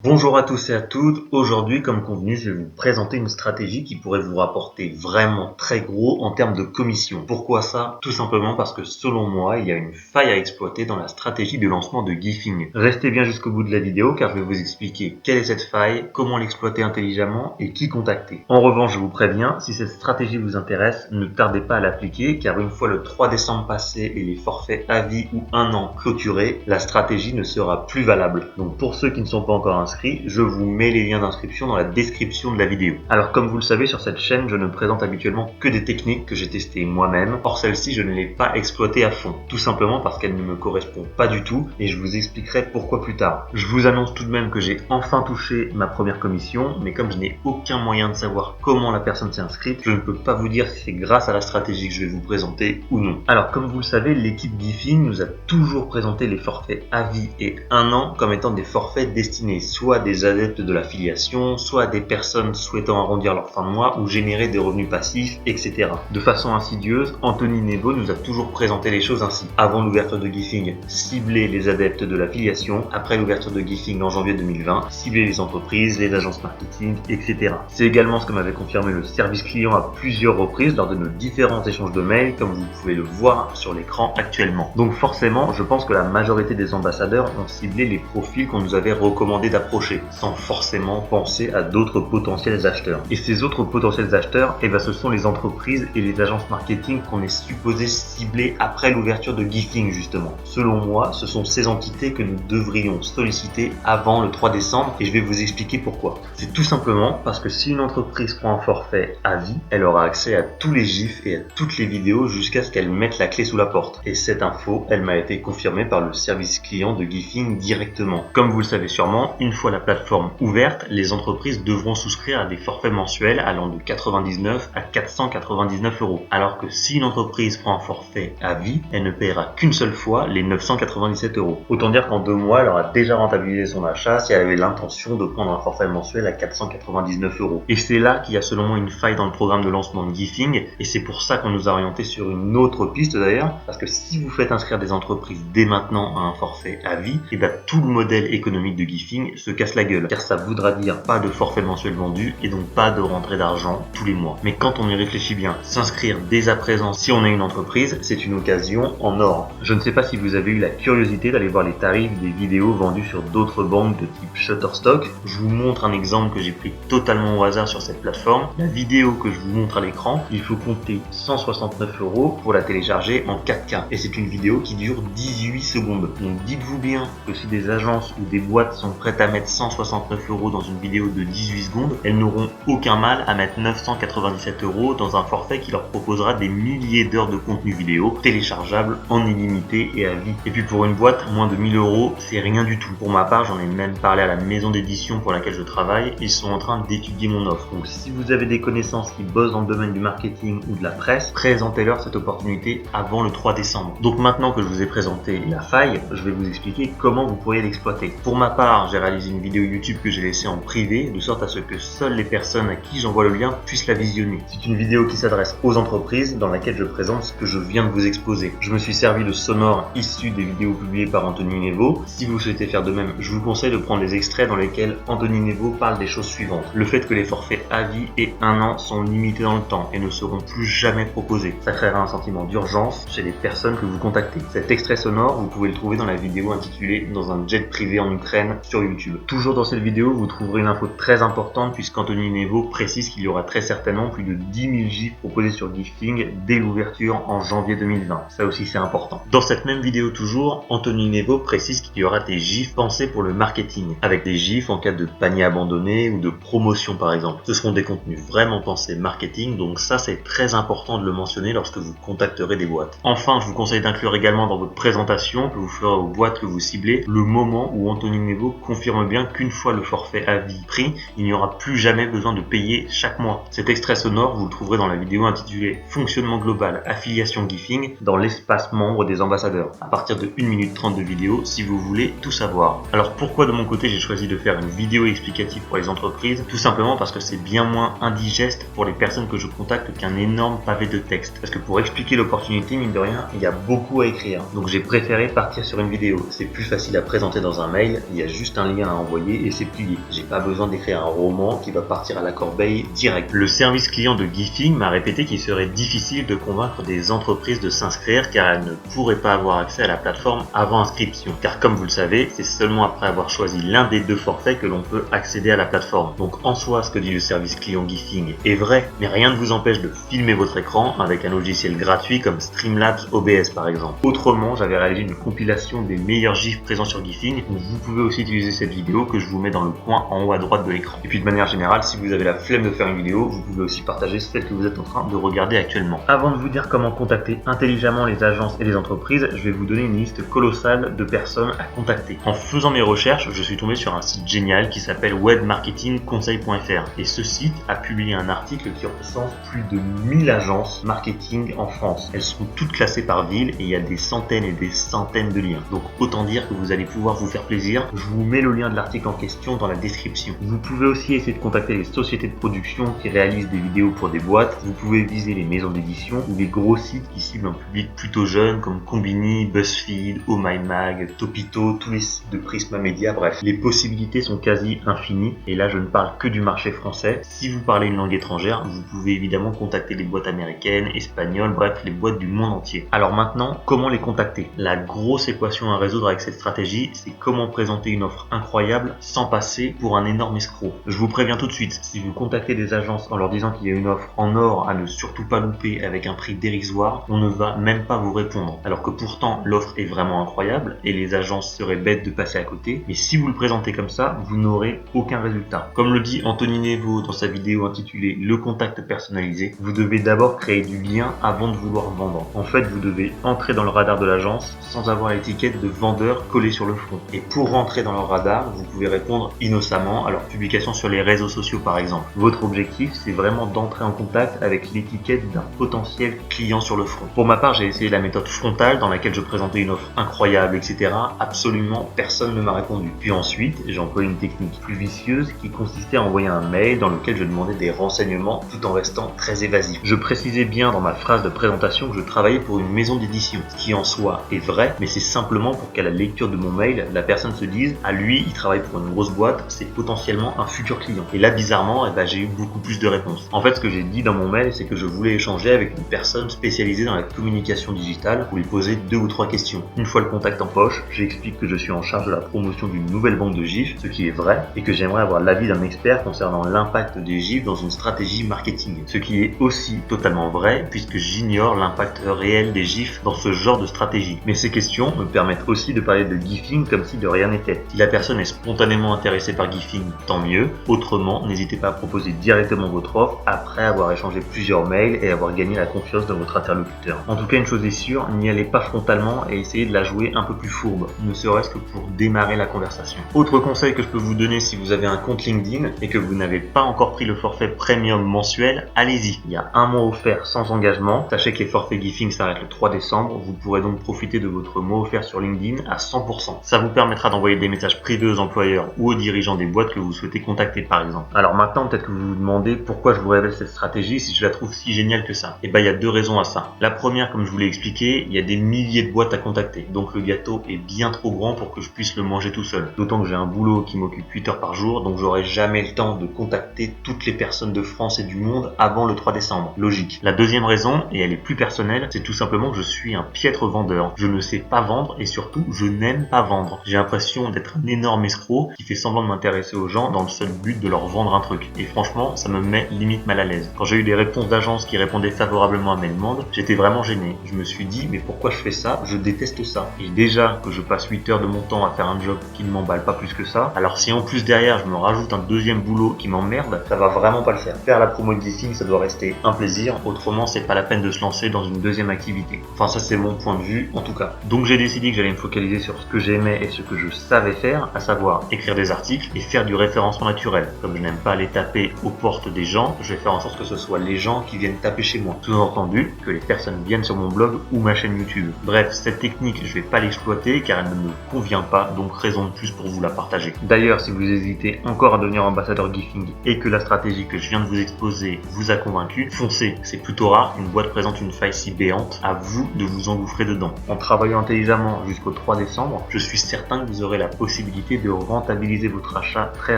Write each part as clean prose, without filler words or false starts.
Bonjour à tous et à toutes, aujourd'hui comme convenu je vais vous présenter une stratégie qui pourrait vous rapporter vraiment très gros en termes de commission. Pourquoi ça? Tout simplement parce que selon moi il y a une faille à exploiter dans la stratégie de lancement de Gifing. Restez bien jusqu'au bout de la vidéo car je vais vous expliquer quelle est cette faille, comment l'exploiter intelligemment et qui contacter. En revanche je vous préviens, si cette stratégie vous intéresse, ne tardez pas à l'appliquer car une fois le 3 décembre passé et les forfaits à vie ou 1 an clôturés, la stratégie ne sera plus valable. Donc pour ceux qui ne sont pas encore inscrits, je vous mets les liens d'inscription dans la description de la vidéo. Alors comme vous le savez sur cette chaîne, je ne présente habituellement que des techniques que j'ai testées moi-même. Or celle-ci je ne l'ai pas exploitée à fond, tout simplement parce qu'elle ne me correspond pas du tout et je vous expliquerai pourquoi plus tard. Je vous annonce tout de même que j'ai enfin touché ma première commission, mais comme je n'ai aucun moyen de savoir comment la personne s'est inscrite, je ne peux pas vous dire si c'est grâce à la stratégie que je vais vous présenter ou non. Alors comme vous le savez, l'équipe Gifing nous a toujours présenté les forfaits à vie et 1 an comme étant des forfaits destinés soit à des adeptes de l'affiliation, soit à des personnes souhaitant arrondir leur fin de mois ou générer des revenus passifs, etc. De façon insidieuse, Anthony Nebo nous a toujours présenté les choses ainsi. Avant l'ouverture de Gifing, cibler les adeptes de l'affiliation. Après l'ouverture de Gifing en janvier 2020, cibler les entreprises, les agences marketing, etc. C'est également ce que m'avait confirmé le service client à plusieurs reprises lors de nos différents échanges de mails, comme vous pouvez le voir sur l'écran actuellement. Donc forcément, je pense que la majorité des ambassadeurs ont ciblé les profils qu'on nous avait recommandé d'approcher, sans forcément penser à d'autres potentiels acheteurs. Et ces autres potentiels acheteurs, ce sont les entreprises et les agences marketing qu'on est supposé cibler après l'ouverture de Gifing justement. Selon moi, ce sont ces entités que nous devrions solliciter avant le 3 décembre et je vais vous expliquer pourquoi. C'est tout simplement parce que si une entreprise prend un forfait à vie, elle aura accès à tous les gifs et à toutes les vidéos jusqu'à ce qu'elle mette la clé sous la porte. Et cette info, elle m'a été confirmée par le service client de Gifing directement. Comme vous le savez sûrement, une fois la plateforme ouverte, les entreprises devront souscrire à des forfaits mensuels allant de 99 à 499 €. Alors que si une entreprise prend un forfait à vie, elle ne paiera qu'une seule fois les 997 €. Autant dire qu'en 2 mois, elle aura déjà rentabilisé son achat si elle avait l'intention de prendre un forfait mensuel à 499 €. Et c'est là qu'il y a selon moi une faille dans le programme de lancement de Gifing et c'est pour ça qu'on nous a orienté sur une autre piste d'ailleurs, parce que si vous faites inscrire des entreprises dès maintenant à un forfait à vie, tout le modèle économique de Gifing se casse la gueule, car ça voudra dire pas de forfait mensuel vendu et donc pas de rentrée d'argent tous les mois. Mais quand on y réfléchit bien, s'inscrire dès à présent si on est une entreprise, c'est une occasion en or. Je ne sais pas si vous avez eu la curiosité d'aller voir les tarifs des vidéos vendues sur d'autres banques de type Shutterstock. Je vous montre un exemple que j'ai pris totalement au hasard sur cette plateforme. La vidéo que je vous montre à l'écran, il faut compter 169 € pour la télécharger en 4K et c'est une vidéo qui dure 18 secondes. Donc dites-vous bien que si des agences ou des boîtes sont prêtes à mettre 169 € dans une vidéo de 18 secondes, elles n'auront aucun mal à mettre 997 € dans un forfait qui leur proposera des milliers d'heures de contenu vidéo téléchargeable en illimité et à vie. Et puis pour une boîte, moins de 1000 €, c'est rien du tout. Pour ma part, j'en ai même parlé à la maison d'édition pour laquelle je travaille, ils sont en train d'étudier mon offre. Donc si vous avez des connaissances qui bossent dans le domaine du marketing ou de la presse, présentez-leur cette opportunité avant le 3 décembre. Donc maintenant que je vous ai présenté la faille, je vais vous expliquer comment vous pourriez l'exploiter. Pour ma part, j'ai réalisé une vidéo YouTube que j'ai laissée en privé, de sorte à ce que seules les personnes à qui j'envoie le lien puissent la visionner. C'est une vidéo qui s'adresse aux entreprises dans laquelle je présente ce que je viens de vous exposer. Je me suis servi de sonores issus des vidéos publiées par Anthony Nebo. Si vous souhaitez faire de même, je vous conseille de prendre les extraits dans lesquels Anthony Nebo parle des choses suivantes. Le fait que les forfaits à vie et 1 an sont limités dans le temps et ne seront plus jamais proposés. Ça créera un sentiment d'urgence chez les personnes que vous contactez. Cet extrait sonore, vous pouvez le trouver dans la vidéo intitulée « Dans un jet privé en Ukraine » sur YouTube. Toujours dans cette vidéo, vous trouverez une info très importante puisqu'Anthony Nebo précise qu'il y aura très certainement plus de 10 000 gifs proposés sur Gifing dès l'ouverture en janvier 2020. Ça aussi c'est important. Dans cette même vidéo toujours, Anthony Nebo précise qu'il y aura des gifs pensés pour le marketing, avec des gifs en cas de panier abandonné ou de promotion par exemple. Ce seront des contenus vraiment pensés marketing, donc ça c'est très important de le mentionner lorsque vous contacterez des boîtes. Enfin, je vous conseille d'inclure également dans votre présentation que vous ferez aux boîtes que vous ciblez le moment où Anthony Nebo confirme bien qu'une fois le forfait à vie pris, il n'y aura plus jamais besoin de payer chaque mois. Cet extrait sonore, vous le trouverez dans la vidéo intitulée Fonctionnement global, affiliation Gifing dans l'espace membre des ambassadeurs, à partir de 1 minute 30 de vidéo si vous voulez tout savoir. Alors pourquoi de mon côté j'ai choisi de faire une vidéo explicative pour les entreprises? Tout simplement parce que c'est bien moins indigeste pour les personnes que je contacte qu'un énorme pavé de texte. Parce que pour expliquer l'opportunité, mine de rien, il y a beaucoup à écrire. Donc j'ai préféré partir sur une vidéo. C'est plus facile à présenter dans un mail, il y a juste un lien à envoyer et c'est plié. J'ai pas besoin d'écrire un roman qui va partir à la corbeille direct. Le service client de Gifing m'a répété qu'il serait difficile de convaincre des entreprises de s'inscrire car elles ne pourraient pas avoir accès à la plateforme avant inscription. Car comme vous le savez, c'est seulement après avoir choisi l'un des 2 forfaits que l'on peut accéder à la plateforme. Donc en soi, ce que dit le service client Gifing est vrai, mais rien ne vous empêche de filmer votre écran avec un logiciel gratuit comme Streamlabs OBS par exemple. Autrement, j'avais réalisé une compilation des meilleurs gifs présents sur Gifing, donc vous pouvez aussi utiliser cette vidéo que je vous mets dans le coin en haut à droite de l'écran. Et puis de manière générale, si vous avez la flemme de faire une vidéo, vous pouvez aussi partager celle que vous êtes en train de regarder actuellement. Avant de vous dire comment contacter intelligemment les agences et les entreprises, je vais vous donner une liste colossale de personnes à contacter. En faisant mes recherches, je suis tombé sur un site génial qui s'appelle webmarketingconseil.fr et ce site a publié un article qui recense plus de 1000 agences marketing en France. Elles sont toutes classées par ville et il y a des centaines et des centaines de liens. Donc autant dire que vous allez pouvoir vous faire plaisir. Je vous mets le lien de l'article en question dans la description. Vous pouvez aussi essayer de contacter les sociétés de production qui réalisent des vidéos pour des boîtes. Vous pouvez viser les maisons d'édition ou les gros sites qui ciblent un public plutôt jeune comme Combini, BuzzFeed, Oh My Mag, Topito, tous les sites de Prisma Media, bref. Les possibilités sont quasi infinies et là je ne parle que du marché français. Si vous parlez une langue étrangère, vous pouvez évidemment contacter les boîtes américaines, espagnoles, bref les boîtes du monde entier. Alors maintenant, comment les contacter? La grosse équation à résoudre avec cette stratégie, c'est comment présenter une offre incroyable sans passer pour un énorme escroc. Je vous préviens tout de suite, si vous contactez des agences en leur disant qu'il y a une offre en or à ne surtout pas louper avec un prix dérisoire, on ne va même pas vous répondre. Alors que pourtant l'offre est vraiment incroyable et les agences seraient bêtes de passer à côté, mais si vous le présentez comme ça, vous n'aurez aucun résultat. Comme le dit Anthony Nevo dans sa vidéo intitulée Le contact personnalisé, vous devez d'abord créer du lien avant de vouloir vendre. En fait, vous devez entrer dans le radar de l'agence sans avoir l'étiquette de vendeur collée sur le front. Et pour rentrer dans leur radar, vous pouvez répondre innocemment à leurs publications sur les réseaux sociaux par exemple. Votre objectif, c'est vraiment d'entrer en contact avec l'étiquette d'un potentiel client sur le front. Pour ma part, j'ai essayé la méthode frontale dans laquelle je présentais une offre incroyable, etc. Absolument personne ne m'a répondu. Puis ensuite, j'ai employé une technique plus vicieuse qui consistait à envoyer un mail dans lequel je demandais des renseignements tout en restant très évasif. Je précisais bien dans ma phrase de présentation que je travaillais pour une maison d'édition, ce qui en soi est vrai, mais c'est simplement pour qu'à la lecture de mon mail, la personne se dise « Ah lui, il travaille pour une grosse boîte, c'est potentiellement un futur client ». Et là, bizarrement, j'ai eu beaucoup plus de réponses. En fait, ce que j'ai dit dans mon mail, c'est que je voulais échanger avec une personne spécialisée dans la communication digitale pour lui poser 2 ou 3 questions. Une fois le contact en poche, j'explique que je suis en charge de la promotion d'une nouvelle banque de gifs, ce qui est vrai, et que j'aimerais avoir l'avis d'un expert concernant l'impact des gifs dans une stratégie marketing. Ce qui est aussi totalement vrai, puisque j'ignore l'impact réel des gifs dans ce genre de stratégie. Mais ces questions me permettent aussi de parler de Gifing comme si de rien n'était. Si la personne est spontanément intéressée par Gifing, tant mieux. Autrement, n'hésitez pas à proposer directement votre offre après avoir échangé plusieurs mails et avoir gagné la confiance de votre interlocuteur. En tout cas, une chose est sûre, n'y allez pas frontalement et essayez de la jouer un peu plus fourbe, ne serait-ce que pour démarrer la conversation. Autre conseil que je peux vous donner si vous avez un compte LinkedIn et que vous n'avez pas encore pris le forfait premium mensuel, allez-y. Il y a un mois offert sans engagement. Sachez que les forfaits Gifing s'arrêtent le 3 décembre. Vous pourrez donc profiter de votre mois offert sur LinkedIn à 100%. Ça vous permettra d'envoyer des messages privés aux employeurs ou aux dirigeants des boîtes que vous souhaitez contacter par exemple. Alors maintenant, peut-être que vous vous demandez pourquoi je vous révèle cette stratégie si je la trouve si géniale que ça. Et il y a 2 raisons à ça. La première, comme je vous l'ai expliqué, il y a des milliers de boîtes à contacter. Donc le gâteau est bien trop grand pour que je puisse le manger tout seul. D'autant que j'ai un boulot qui m'occupe 8 heures par jour, donc j'aurai jamais le temps de contacter toutes les personnes de France et du monde avant le 3 décembre. Logique. La deuxième raison, et elle est plus personnelle, c'est tout simplement que je suis un piètre vendeur. Je ne sais pas vendre et surtout, je n'aime pas vendre. J'ai l'impression d'être un énorme escroc qui fait semblant de m'intéresser aux gens dans le seul but de leur vendre un truc. Et franchement, ça me met limite mal à l'aise. Quand j'ai eu des réponses d'agences qui répondaient favorablement à mes demandes, j'étais vraiment gêné. Je me suis dit, mais pourquoi je fais ça? Je déteste ça. Et déjà que je passe 8 heures de mon temps à faire un job qui ne m'emballe pas plus que ça, alors si en plus derrière je me rajoute un deuxième boulot qui m'emmerde, ça va vraiment pas le faire. Faire la promo de Gifing, ça doit rester un plaisir, autrement c'est pas la peine de se lancer dans une deuxième activité. Enfin ça c'est mon point de vue en tout cas. Donc j'ai décidé que j'allais me focaliser sur ce que j'aimais et ce que je savais faire, à savoir écrire des articles et faire du référencement naturel. Comme je n'aime pas aller taper aux portes des gens, je vais faire en sorte que ce soit les gens qui viennent taper chez moi. Sous-entendu que les personnes viennent sur mon blog ou ma chaîne YouTube. Bref, cette technique je vais pas l'exploiter car elle ne me convient pas, donc raison de plus pour vous la partager. D'ailleurs, si vous hésitez encore à devenir ambassadeur Gifing et que la stratégie que je viens de vous exposer vous a convaincu, foncez. C'est plutôt rare qu'une boîte présente une faille si béante, à vous de vous engouffrer dedans. En travaillant intelligemment jusqu'au 3 décembre, je suis certain que vous aurez la possibilité de rentabiliser votre achat très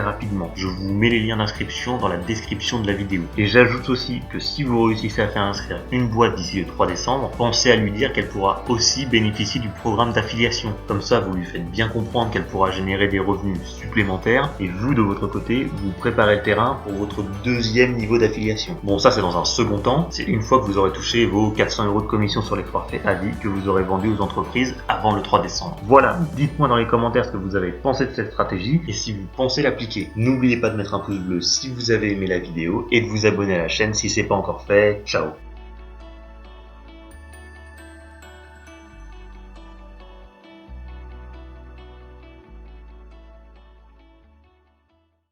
rapidement. Je vous mets les liens d'inscription dans la description de la vidéo. Et j'ajoute aussi que si vous réussissez à faire inscrire une boîte d'ici le 3 décembre, pensez à lui dire qu'elle pourra aussi bénéficier du programme d'affiliation. Comme ça, vous lui faites bien comprendre qu'elle pourra générer des revenus supplémentaires et vous, de votre côté, vous préparez le terrain pour votre deuxième niveau d'affiliation. Bon, ça c'est dans un second temps, c'est une fois que vous aurez touché vos 400 € de commission sur les forfaits à vie que vous aurez vendu aux entreprises avant le 3 décembre. Voilà, dites-moi dans les commentaires ce que vous avez pensé de cette stratégie et si vous pensez l'appliquer. N'oubliez pas de mettre un pouce bleu si vous avez aimé la vidéo et de vous abonner à la chaîne si c'est pas encore fait. Ciao!